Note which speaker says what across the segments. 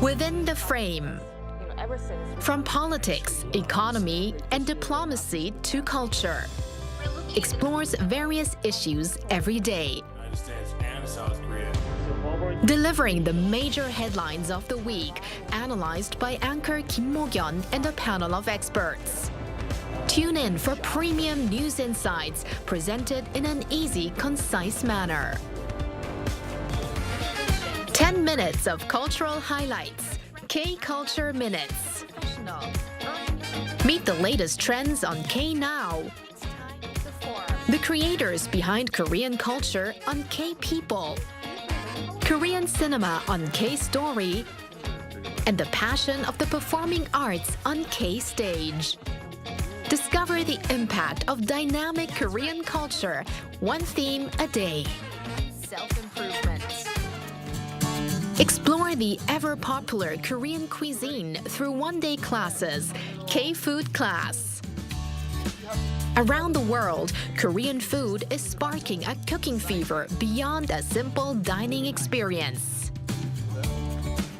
Speaker 1: Within the frame. From politics, economy, and diplomacy to culture. Explores various issues every day. Delivering the major headlines of the week, analyzed by anchor Kim Mo-kyun and a panel of experts. Tune in for premium news insights presented in an easy, concise manner. 10 minutes of cultural highlights. K-Culture Minutes. Meet the latest trends on K-Now. The creators behind Korean culture on K-People. Korean cinema on K-Story. And the passion of the performing arts on K-Stage. Discover the impact of dynamic Korean culture, one theme a day. Self-improvement. Explore the ever-popular Korean cuisine through one-day classes, K-Food Class. Around the world, Korean food is sparking a cooking fever beyond a simple dining experience.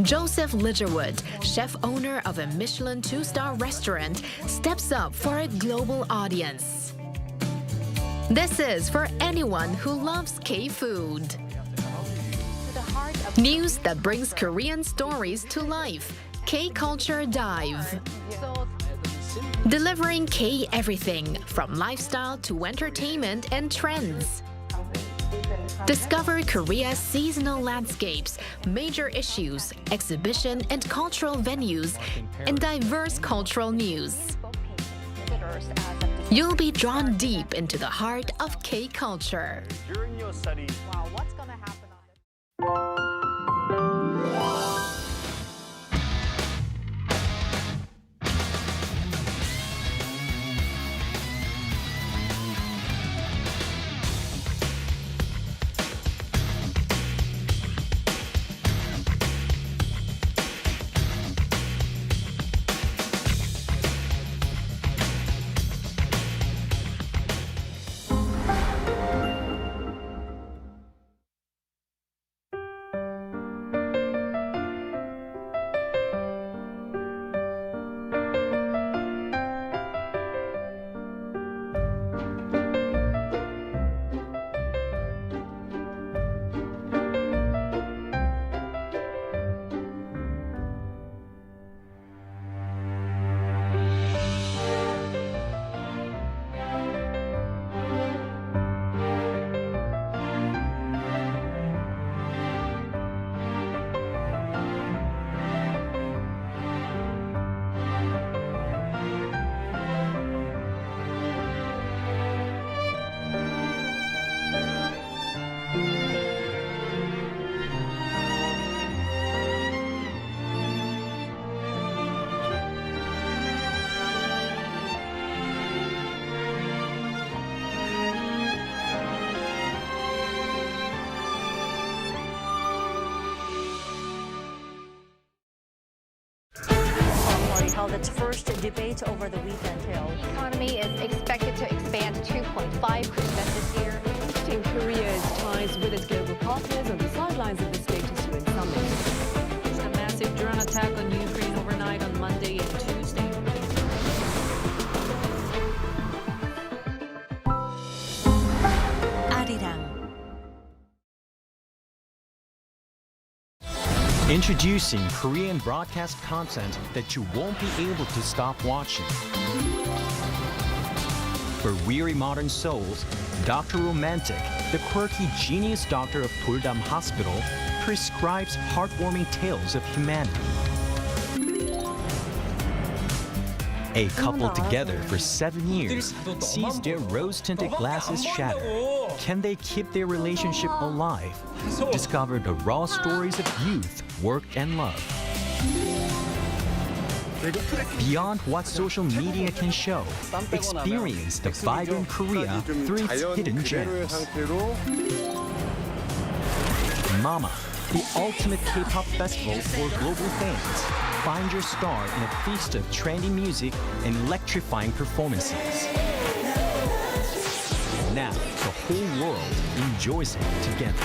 Speaker 1: Joseph Lidgerwood, chef-owner of a Michelin 2-star restaurant, steps up for a global audience. This is for anyone who loves K-food. News that brings Korean stories to life. K-Culture Dive. Delivering K-everything, from lifestyle to entertainment and trends. Discover Korea's seasonal landscapes, major issues, exhibition and cultural venues, and diverse cultural news. You'll be drawn deep into the heart of K-culture.
Speaker 2: During your study,
Speaker 3: What's going to happen?
Speaker 4: Held its first debate over the weekend.
Speaker 3: The economy is expected to expand 2.5% this year.
Speaker 5: Boosting Korea's ties with its global partners on the sidelines of the State Summit. A massive drone attack on Ukraine overnight on Monday and Tuesday.
Speaker 4: Arirang.
Speaker 6: Introducing Korean broadcast content that you won't be able to stop watching. For weary modern souls, Dr. Romantic, the quirky genius doctor of Puldam Hospital, prescribes heartwarming tales of humanity. A couple together for 7 years sees their rose-tinted glasses shatter. Can they keep their relationship alive? Discover the raw stories of youth, work, and love. Beyond what social media can show, experience the vibrant Korea through its hidden gems. Mama, the ultimate K-pop festival for global fans. Find your star in a feast of trendy music and electrifying performances. Now, the whole world enjoys it together.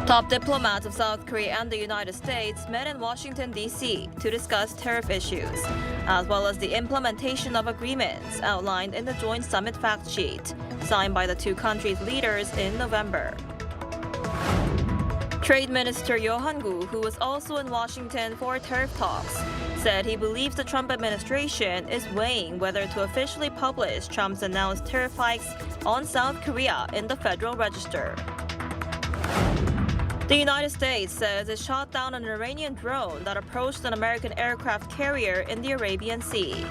Speaker 2: Top diplomats of South Korea and the United States met in Washington, D.C. to discuss tariff issues, as well as the implementation of agreements outlined in the joint summit fact sheet, signed by the two countries' leaders in November. Trade Minister Yo Han-gu, who was also in Washington for tariff talks, said he believes the Trump administration is weighing whether to officially publish Trump's announced tariff hikes on South Korea in the Federal Register. The United States says it shot down an Iranian drone that approached an American aircraft carrier in the Arabian Sea.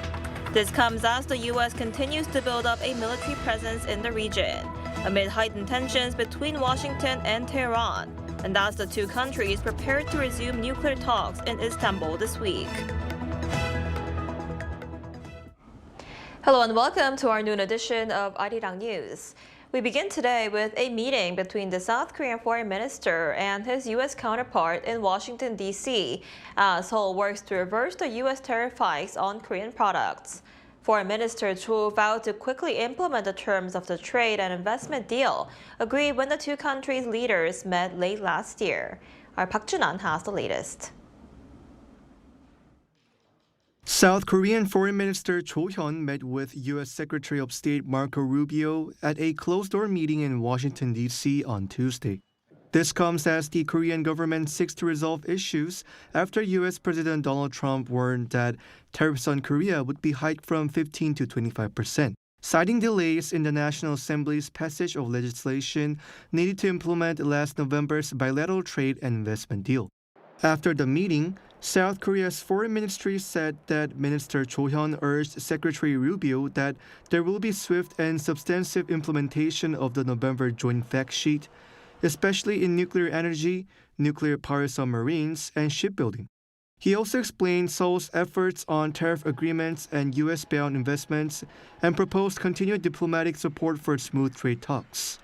Speaker 2: This comes as the U.S. continues to build up a military presence in the region, amid heightened tensions between Washington and Tehran, and as the two countries prepare to resume nuclear talks in Istanbul this week. Hello and welcome to our noon edition of Arirang News. We begin today with a meeting between the South Korean foreign minister and his U.S. counterpart in Washington, D.C., as Seoul works to reverse the U.S. tariff hikes on Korean products. Foreign Minister Cho vowed to quickly implement the terms of the trade and investment deal agreed when the two countries' leaders met late last year. Our Park Jun-an has the latest.
Speaker 7: South Korean Foreign Minister Cho Hyun met with U.S. Secretary of State Marco Rubio at a closed-door meeting in Washington, D.C. on Tuesday. This comes as the Korean government seeks to resolve issues after U.S. President Donald Trump warned that tariffs on Korea would be hiked from 15% to 25%, citing delays in the National Assembly's passage of legislation needed to implement last November's bilateral trade and investment deal. After the meeting, South Korea's foreign ministry said that Minister Cho Hyun urged Secretary Rubio that there will be swift and substantive implementation of the November joint fact sheet, especially in nuclear energy, nuclear power submarines, and shipbuilding. He also explained Seoul's efforts on tariff agreements and U.S.-bound investments and proposed continued diplomatic support for smooth trade talks.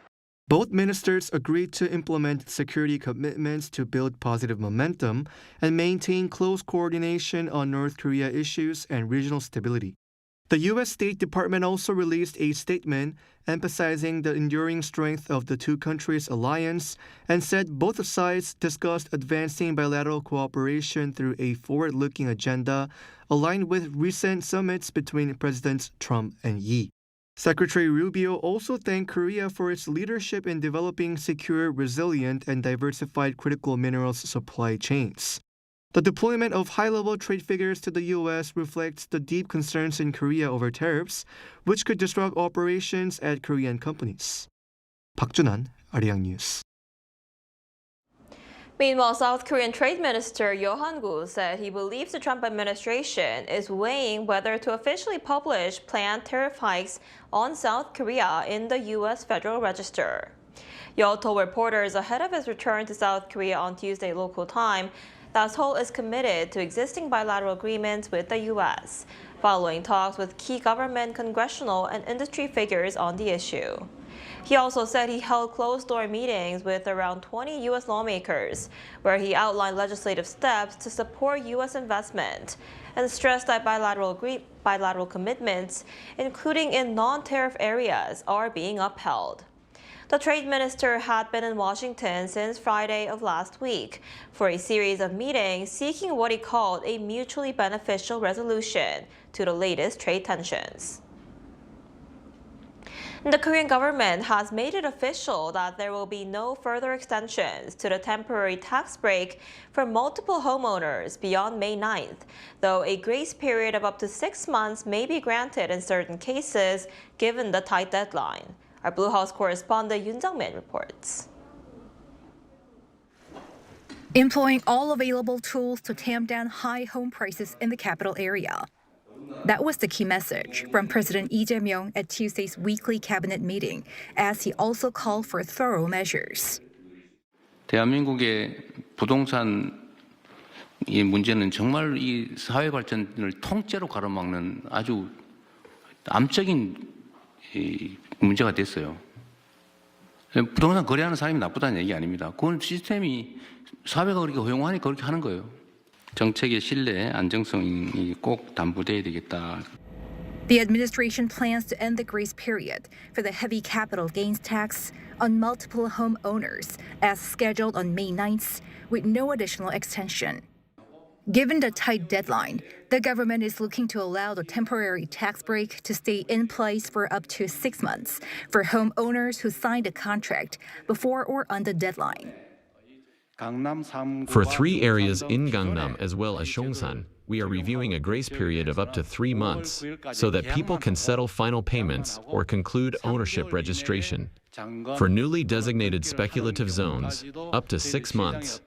Speaker 7: Both ministers agreed to implement security commitments to build positive momentum and maintain close coordination on North Korea issues and regional stability. The U.S. State Department also released a statement emphasizing the enduring strength of the two countries' alliance and said both sides discussed advancing bilateral cooperation through a forward-looking agenda aligned with recent summits between Presidents Trump and Yi. Secretary Rubio also thanked Korea for its leadership in developing secure, resilient, and diversified critical minerals supply chains. The deployment of high-level trade figures to the U.S. reflects the deep concerns in Korea over tariffs, which could disrupt operations at Korean companies. Park Jun-an, Arirang News.
Speaker 2: Meanwhile, South Korean Trade Minister Yo Han-gu said he believes the Trump administration is weighing whether to officially publish planned tariff hikes on South Korea in the U.S. Federal Register. Yo told reporters ahead of his return to South Korea on Tuesday local time that Seoul is committed to existing bilateral agreements with the U.S., following talks with key government, congressional, and industry figures on the issue. He also said he held closed-door meetings with around 20 U.S. lawmakers, where he outlined legislative steps to support U.S. investment and stressed that bilateral commitments, including in non-tariff areas, are being upheld. The trade minister had been in Washington since Friday of last week for a series of meetings seeking what he called a mutually beneficial resolution to the latest trade tensions. The Korean government has made it official that there will be no further extensions to the temporary tax break for multiple homeowners beyond May 9th, though a grace period of up to 6 months may be granted in certain cases given the tight deadline. Our Blue House correspondent Yoon Jung-min reports.
Speaker 8: Employing all available tools to tamp down high home prices in the capital area. That was the key message from President Lee Jae-myung at Tuesday's weekly cabinet meeting, as he also called for thorough measures.
Speaker 9: 대한민국의 부동산 이 문제는 정말 이 사회 발전을 통째로 가로막는 아주 암적인 문제가 됐어요. 부동산 거래하는 사람이 나쁘다는 얘기 아닙니다. 그건 시스템이 사회가 그렇게 허용하니까 그렇게 하는 거예요. 정책의 신뢰, 안정성이 꼭 담보돼야 되겠다.
Speaker 8: The administration plans to end the grace period for the heavy capital gains tax on multiple homeowners as scheduled on May 9th, with no additional extension. Given the tight deadline, the government is looking to allow the temporary tax break to stay in place for up to 6 months for homeowners who signed a contract before or on the deadline.
Speaker 10: For 3 areas in Gangnam as well as Seongsan, we are reviewing a grace period of up to 3 months so that people can settle final payments or conclude ownership registration. For newly designated speculative zones, up to 6 months.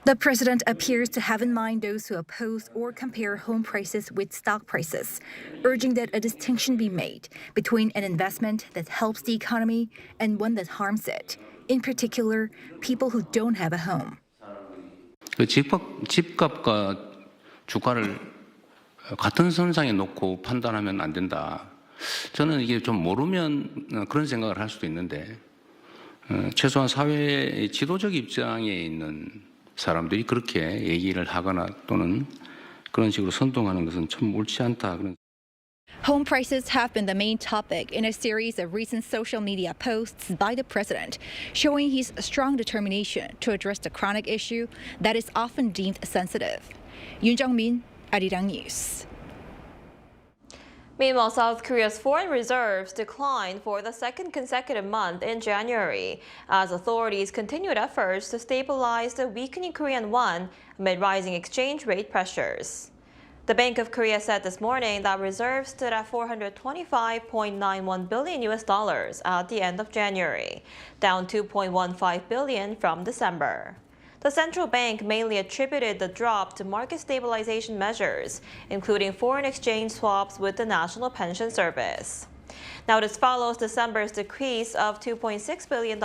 Speaker 8: The president appears to have in mind those who oppose or compare home prices with stock prices, urging that a distinction be made between an investment that helps the economy and one that harms it, in particular, people who don't have a home.
Speaker 9: 집값과 주가를 같은 선상에 놓고 판단하면 안 된다. 저는 이게 좀 모르면 그런 생각을 할 수도 있는데 최소한 사회의 지도적 입장에 있는 사람들이 그렇게 얘기를 하거나 또는 그런 식으로 선동하는 것은 참 옳지 않다.
Speaker 8: Home prices have been the main topic in a series of recent social media posts by the president, showing his strong determination to address the chronic issue that is often deemed sensitive. Yoon Jung-min, Arirang News.
Speaker 2: Meanwhile, South Korea's foreign reserves declined for the second consecutive month in January as authorities continued efforts to stabilize the weakening Korean won amid rising exchange rate pressures. The Bank of Korea said this morning that reserves stood at $425.91 billion at the end of January, down $2.15 billion from December. The central bank mainly attributed the drop to market stabilization measures, including foreign exchange swaps with the National Pension Service. Now, this follows December's decrease of $2.6 billion,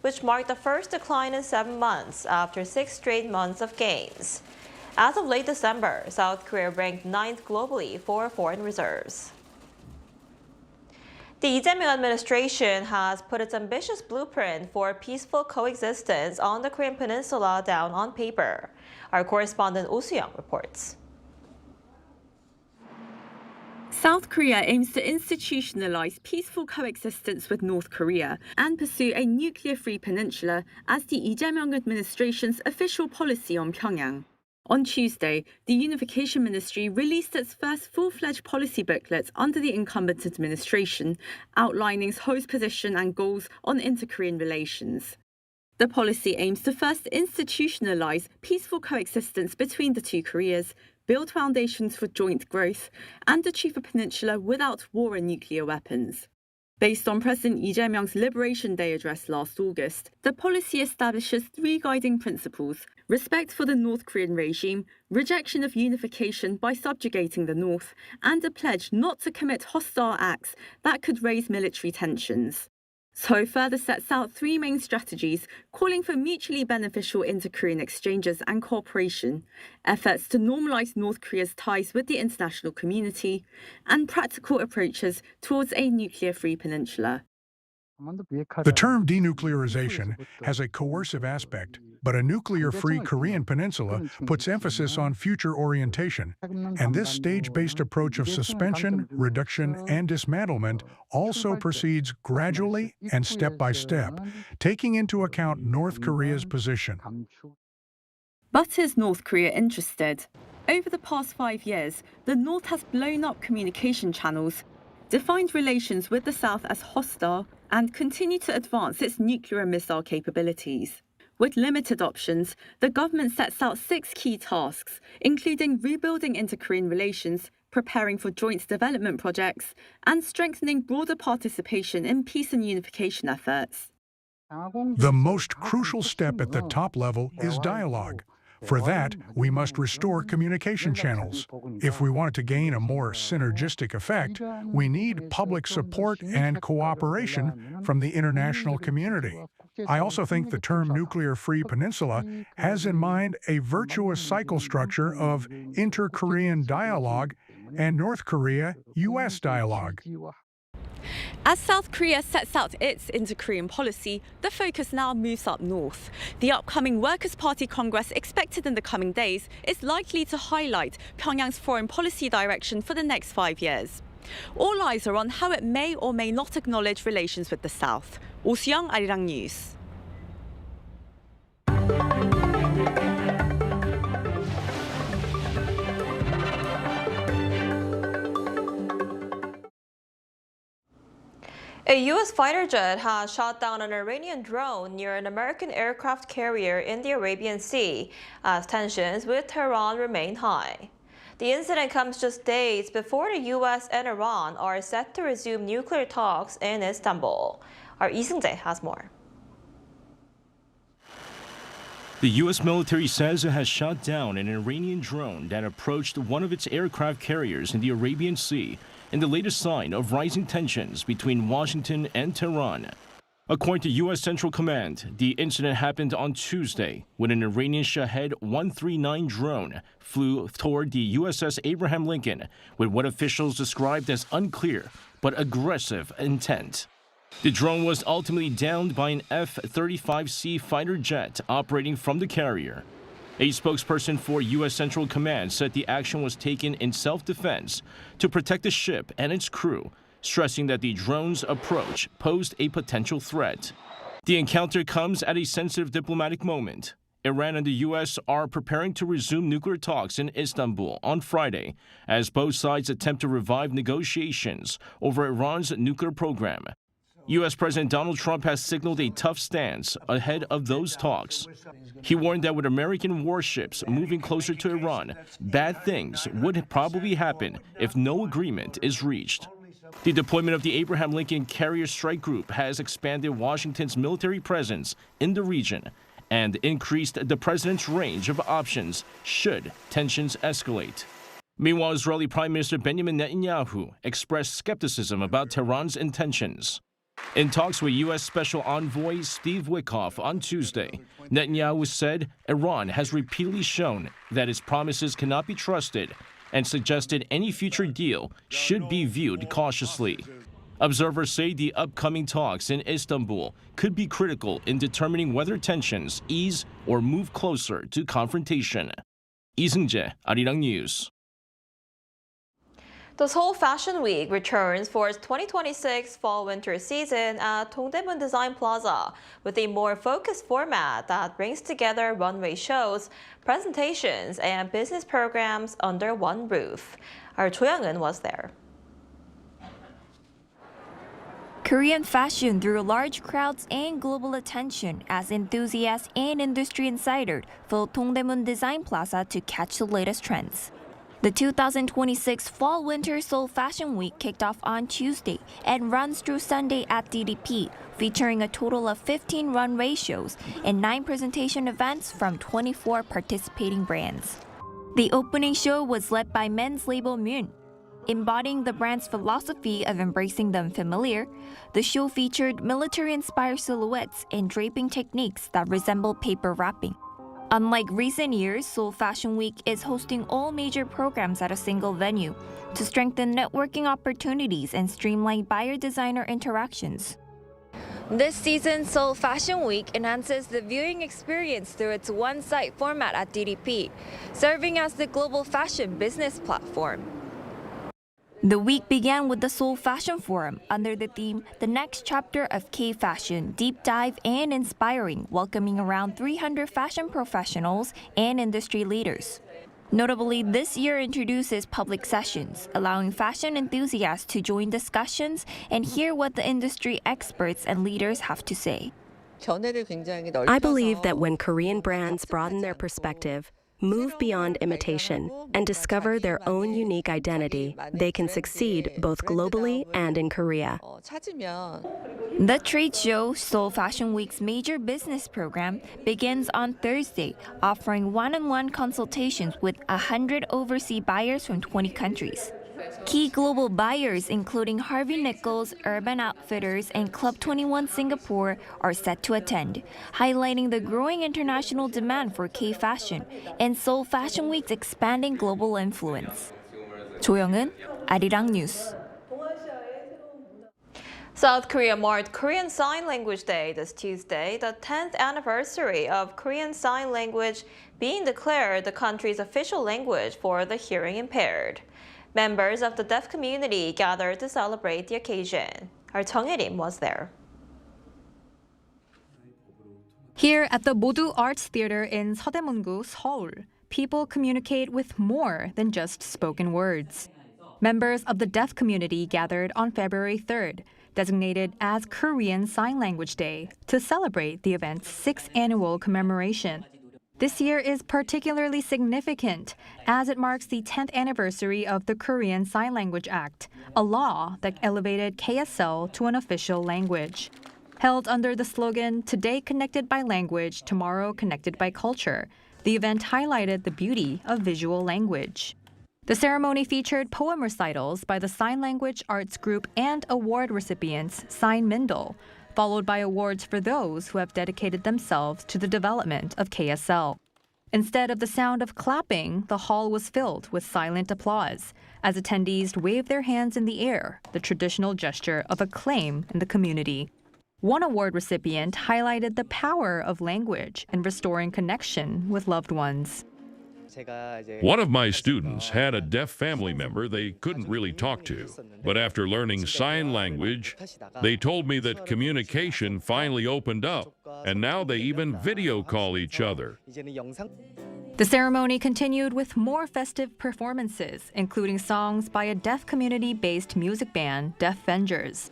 Speaker 2: which marked the first decline in 7 months after 6 straight months of gains. As of late December, South Korea ranked 9th globally for foreign reserves. The Lee Jae-myung administration has put its ambitious blueprint for peaceful coexistence on the Korean peninsula down on paper. Our correspondent Oh Soo-young reports.
Speaker 11: South Korea aims to institutionalize peaceful coexistence with North Korea and pursue a nuclear-free peninsula as the Lee Jae-myung administration's official policy on Pyongyang. On Tuesday, the Unification Ministry released its first full-fledged policy booklet under the incumbent administration, outlining Seoul's position and goals on inter-Korean relations. The policy aims to first institutionalize peaceful coexistence between the two Koreas, build foundations for joint growth, and achieve a peninsula without war and nuclear weapons. Based on President Lee Jae-myung's Liberation Day address last August, the policy establishes 3 guiding principles: respect for the North Korean regime, rejection of unification by subjugating the North, and a pledge not to commit hostile acts that could raise military tensions. Seoul further sets out 3 main strategies, calling for mutually beneficial inter-Korean exchanges and cooperation, efforts to normalize North Korea's ties with the international community, and practical approaches towards a nuclear-free peninsula.
Speaker 12: The term denuclearization has a coercive aspect, but a nuclear-free Korean peninsula puts emphasis on future orientation, and this stage-based approach of suspension, reduction, and dismantlement also proceeds gradually and step by step, taking into account North Korea's position.
Speaker 11: But is North Korea interested? Over the past 5 years, the North has blown up communication channels, defined relations with the South as hostile, and continued to advance its nuclear and missile capabilities. With limited options, the government sets out 6 key tasks, including rebuilding inter-Korean relations, preparing for joint development projects, and strengthening broader participation in peace and unification efforts.
Speaker 12: The most crucial step at the top level is dialogue. For that, we must restore communication channels. If we want to gain a more synergistic effect, we need public support and cooperation from the international community. I also think the term nuclear-free peninsula has in mind a virtuous cycle structure of inter-Korean dialogue and North Korea-US dialogue.
Speaker 11: As South Korea sets out its inter-Korean policy, the focus now moves up north. The upcoming Workers' Party Congress expected in the coming days is likely to highlight Pyongyang's foreign policy direction for the next 5 years. All eyes are on how it may or may not acknowledge relations with the South. Oh Soo-young, Arirang News.
Speaker 2: A U.S. fighter jet has shot down an Iranian drone near an American aircraft carrier in the Arabian Sea as tensions with Tehran remain high. The incident comes just days before the U.S. and Iran are set to resume nuclear talks in Istanbul. Our Lee Seung-jae has more.
Speaker 13: The U.S. military says it has shot down an Iranian drone that approached one of its aircraft carriers in the Arabian Sea, in the latest sign of rising tensions between Washington and Tehran. According to U.S. Central Command, the incident happened on Tuesday when an Iranian Shahed 139 drone flew toward the USS Abraham Lincoln with what officials described as unclear but aggressive intent. The drone was ultimately downed by an F-35C fighter jet operating from the carrier. A spokesperson for U.S. Central Command said the action was taken in self-defense to protect the ship and its crew, stressing that the drone's approach posed a potential threat. The encounter comes at a sensitive diplomatic moment. Iran and the U.S. are preparing to resume nuclear talks in Istanbul on Friday, as both sides attempt to revive negotiations over Iran's nuclear program. U.S. President Donald Trump has signaled a tough stance ahead of those talks. He warned that with American warships moving closer to Iran, bad things would probably happen if no agreement is reached. The deployment of the Abraham Lincoln Carrier Strike Group has expanded Washington's military presence in the region and increased the president's range of options should tensions escalate. Meanwhile, Israeli Prime Minister Benjamin Netanyahu expressed skepticism about Tehran's intentions. In talks with U.S. Special Envoy Steve Witkoff on Tuesday, Netanyahu said Iran has repeatedly shown that its promises cannot be trusted and suggested any future deal should be viewed cautiously. Observers say the upcoming talks in Istanbul could be critical in determining whether tensions ease or move closer to confrontation. Lee Seung-jae, Arirang News.
Speaker 2: The Seoul Fashion Week returns for its 2026 fall-winter season at Dongdaemun Design Plaza with a more focused format that brings together runway shows, presentations, and business programs under one roof. Our Cho Young-eun was there.
Speaker 14: Korean fashion drew large crowds and global attention as enthusiasts and industry insiders filled Dongdaemun Design Plaza to catch the latest trends. The 2026 Fall-Winter Seoul Fashion Week kicked off on Tuesday and runs through Sunday at DDP, featuring a total of 15 runway shows and 9 presentation events from 24 participating brands. The opening show was led by men's label Moon. Embodying the brand's philosophy of embracing the unfamiliar, the show featured military-inspired silhouettes and draping techniques that resemble paper wrapping. Unlike recent years, Seoul Fashion Week is hosting all major programs at a single venue to strengthen networking opportunities and streamline buyer-designer interactions. This season, Seoul Fashion Week enhances the viewing experience through its one-site format at DDP, serving as the global fashion business platform. The week began with the Seoul Fashion Forum under the theme The Next Chapter of K-Fashion, Deep Dive and Inspiring, welcoming around 300 fashion professionals and industry leaders. Notably, this year introduces public sessions, allowing fashion enthusiasts to join discussions and hear what the industry experts and leaders have to say.
Speaker 15: I believe that when Korean brands broaden their perspective, move beyond imitation, and discover their own unique identity, they can succeed both globally and in Korea.
Speaker 14: The trade show, Seoul Fashion Week's major business program, begins on Thursday, offering one-on-one consultations with 100 overseas buyers from 20 countries. Key global buyers, including Harvey Nichols, Urban Outfitters, and Club 21 Singapore, are set to attend, highlighting the growing international demand for K-fashion and Seoul Fashion Week's expanding global influence. Cho Young-eun, Arirang News.
Speaker 2: South Korea marked Korean Sign Language Day this Tuesday, the 10th anniversary of Korean Sign Language being declared the country's official language for the hearing impaired. Members of the deaf community gathered to celebrate the occasion. Our Chung Il-im was there.
Speaker 8: Here at the Modu Arts Theater in Seodaemun-gu, Seoul, people communicate with more than just spoken words. Members of the deaf community gathered on February 3rd, designated as Korean Sign Language Day, to celebrate the event's 6th annual commemoration. This year is particularly significant as it marks the 10th anniversary of the Korean Sign Language Act, a law that elevated KSL to an official language. Held under the slogan, "Today connected by language, tomorrow connected by culture," the event highlighted the beauty of visual language. The ceremony featured poem recitals by the sign language arts group and award recipients Sign Mindle, followed by awards for those who have dedicated themselves to the development of KSL. Instead of the sound of clapping, the hall was filled with silent applause as attendees waved their hands in the air, the traditional gesture of acclaim in the community. One award recipient highlighted the power of language in restoring connection with loved ones.
Speaker 16: One of my students had a deaf family member they couldn't really talk to, but after learning sign language, they told me that communication finally opened up, and now they even video call each other.
Speaker 8: The ceremony continued with more festive performances, including songs by a deaf community-based music band, Deaf Vengers.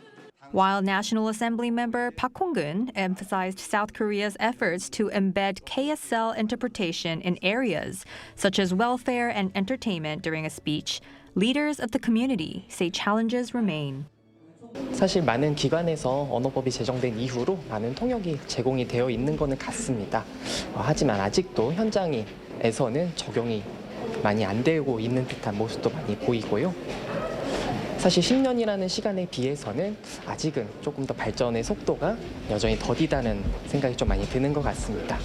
Speaker 8: While National Assembly member Park Hong-gun emphasized South Korea's efforts to embed KSL interpretation in areas such as welfare and entertainment during a speech, leaders of the community say challenges remain.
Speaker 17: 사실 많은 기관에서 언어법이 제정된 이후로 많은 통역이 제공이 되어 있는 것은 같습니다. 하지만 아직도 현장에서는 적용이 많이 안 되고 있는 듯한 모습도 많이 보이고요. 사실 10년이라는 시간에 비해서는 아직은 조금 더 발전의 속도가 여전히 더디다는 생각이 좀 많이 드는 것 같습니다.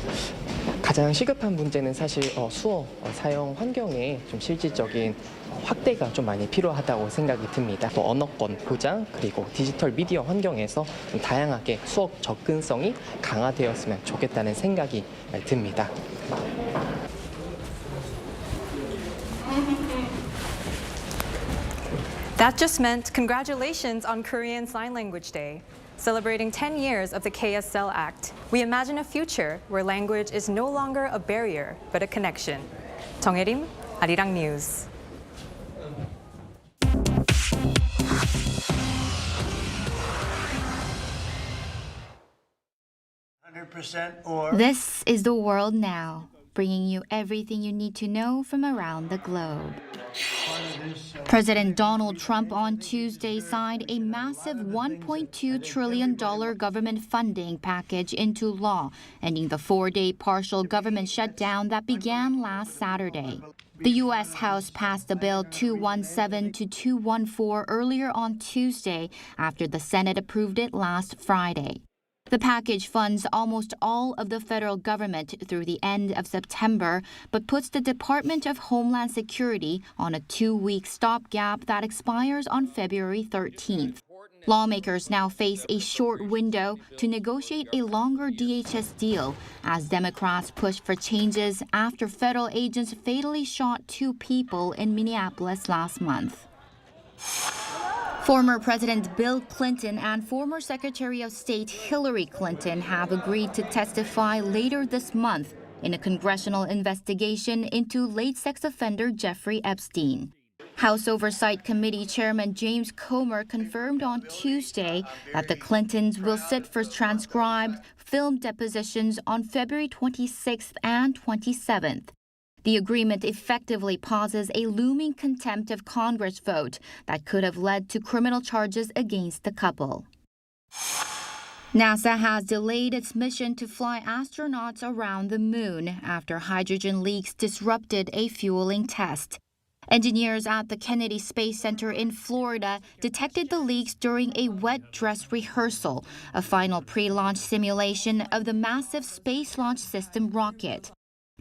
Speaker 17: 가장 시급한 문제는 사실 수어 사용 환경에 좀 실질적인 확대가 좀 많이 필요하다고 생각이 듭니다. 또 언어권 보장 그리고 디지털 미디어 환경에서 좀 다양하게 수업 접근성이 강화되었으면 좋겠다는 생각이 듭니다.
Speaker 8: That just meant congratulations on Korean Sign Language Day. Celebrating 10 years of the KSL Act, we imagine a future where language is no longer a barrier, but a connection. Chung Il-im, Arirang News.
Speaker 18: This is the world now, bringing you everything you need to know from around the globe. President Donald Trump on Tuesday signed a massive $1.2 trillion government funding package into law, ending the 4-day partial government shutdown that began last Saturday. The U.S. House passed the bill 217 to 214 earlier on Tuesday after the Senate approved it last Friday. The package funds almost all of the federal government through the end of September, but puts the Department of Homeland Security on a 2-week stopgap that expires on February 13th. Lawmakers now face a short window to negotiate a longer DHS deal as Democrats push for changes after federal agents fatally shot 2 people in Minneapolis last month. Former President Bill Clinton and former Secretary of State Hillary Clinton have agreed to testify later this month in a congressional investigation into late sex offender Jeffrey Epstein. House Oversight Committee Chairman James Comer confirmed on Tuesday that the Clintons will sit for transcribed film depositions on February 26th and 27th. The agreement effectively pauses a looming contempt of Congress vote that could have led to criminal charges against the couple. NASA has delayed its mission to fly astronauts around the moon after hydrogen leaks disrupted a fueling test. Engineers at the Kennedy Space Center in Florida detected the leaks during a wet dress rehearsal, a final pre-launch simulation of the massive Space Launch System rocket.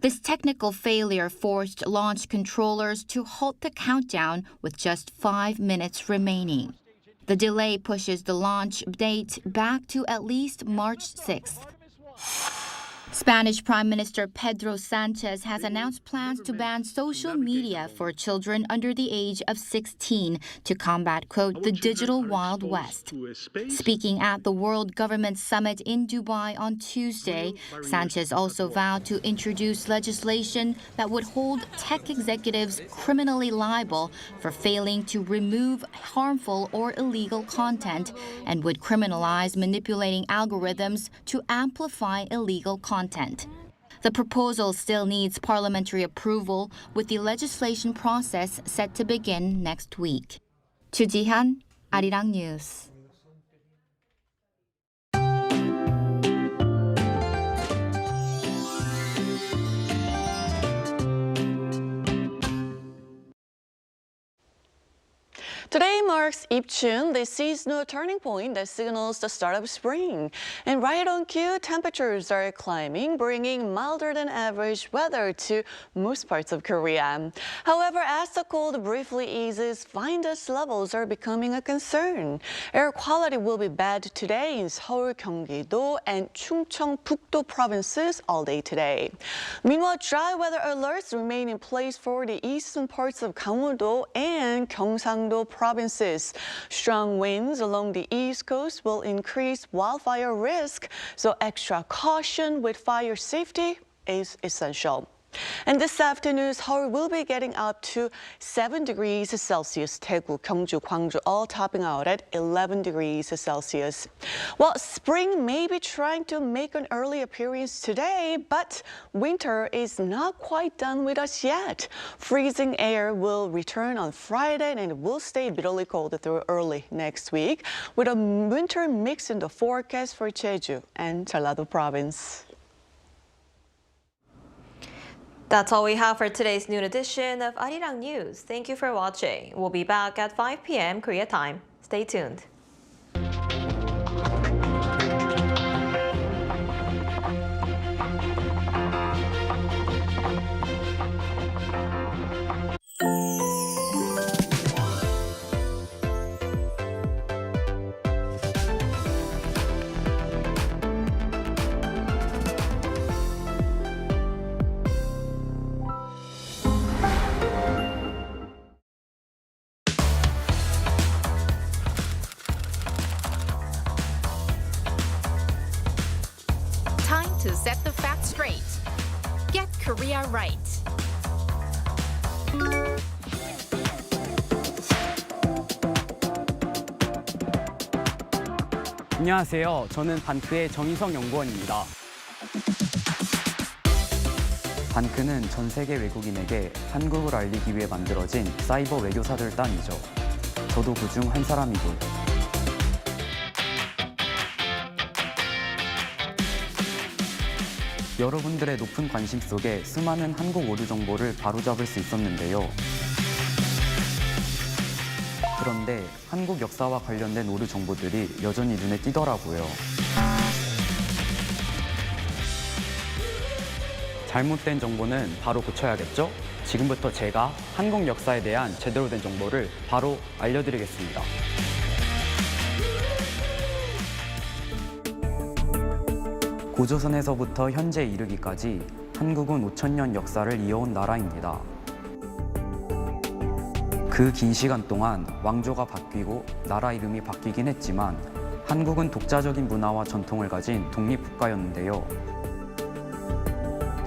Speaker 18: This technical failure forced launch controllers to halt the countdown with just 5 minutes remaining. The The delay pushes the launch date back to at least March 6th. Spanish Prime Minister Pedro Sanchez has announced plans to ban social media for children under the age of 16 to combat, quote, the digital Wild West. Speaking at the World Government Summit in Dubai on Tuesday, Sanchez also vowed to introduce legislation that would hold tech executives criminally liable for failing to remove harmful or illegal content and would criminalize manipulating algorithms to amplify illegal content. The proposal still needs parliamentary approval, with the legislation process set to begin next week. Chu Ji-hyun, Arirang News.
Speaker 19: Today marks Ipchun, the seasonal turning point that signals the start of spring. And right on cue, temperatures are climbing, bringing milder than average weather to most parts of Korea. However, as the cold briefly eases, fine dust levels are becoming a concern. Air quality will be bad today in Seoul, Gyeonggi-do, and Chungcheong-pukdo provinces all day today. Meanwhile, dry weather alerts remain in place for the eastern parts of Gangwon-do and Gyeongsang-do provinces. Strong winds along the east coast will increase wildfire risk, so extra caution with fire safety is essential. And this afternoon, Seoul will be getting up to 7 degrees Celsius. Daegu, Gyeongju, Gwangju all topping out at 11 degrees Celsius. Well, spring may be trying to make an early appearance today, but winter is not quite done with us yet. Freezing air will return on Friday, and it will stay bitterly cold through early next week, with a winter mix in the forecast for Jeju and Jeollado province.
Speaker 2: That's all we have for today's noon edition of Arirang News. Thank you for watching. We'll be back at 5 p.m. Korea time. Stay tuned.
Speaker 1: To set the facts straight. Get Korea right.
Speaker 20: 안녕하세요. 저는 반크의 정희성 연구원입니다. 반크는 전 세계 외국인에게 한국을 알리기 위해 만들어진 사이버 외교사들 단이죠. 저도 그중 한 사람이고요. 여러분들의 높은 관심 속에 수많은 한국 오류 정보를 바로잡을 수 있었는데요. 그런데 한국 역사와 관련된 오류 정보들이 여전히 눈에 띄더라고요. 잘못된 정보는 바로 고쳐야겠죠? 지금부터 제가 한국 역사에 대한 제대로 된 정보를 바로 알려드리겠습니다. 고조선에서부터 현재 이르기까지 한국은 5,000년 역사를 이어온 나라입니다. 그 긴 시간 동안 왕조가 바뀌고 나라 이름이 바뀌긴 했지만 한국은 독자적인 문화와 전통을 가진 독립국가였는데요.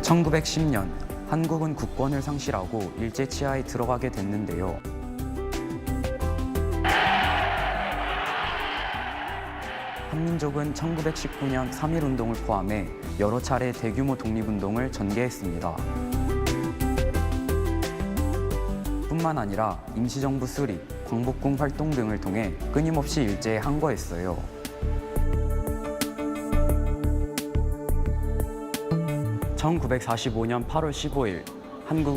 Speaker 20: 1910년 한국은 국권을 상실하고 일제치하에 들어가게 됐는데요. 한민족은 1919년 3.1운동을 포함해 여러 차례 대규모 독립운동을 전개했습니다. 뿐만 아니라 임시정부 수립, 광복궁 활동 등을 통해 끊임없이 일제에 항거했어요. 1945년 8월 15일 한국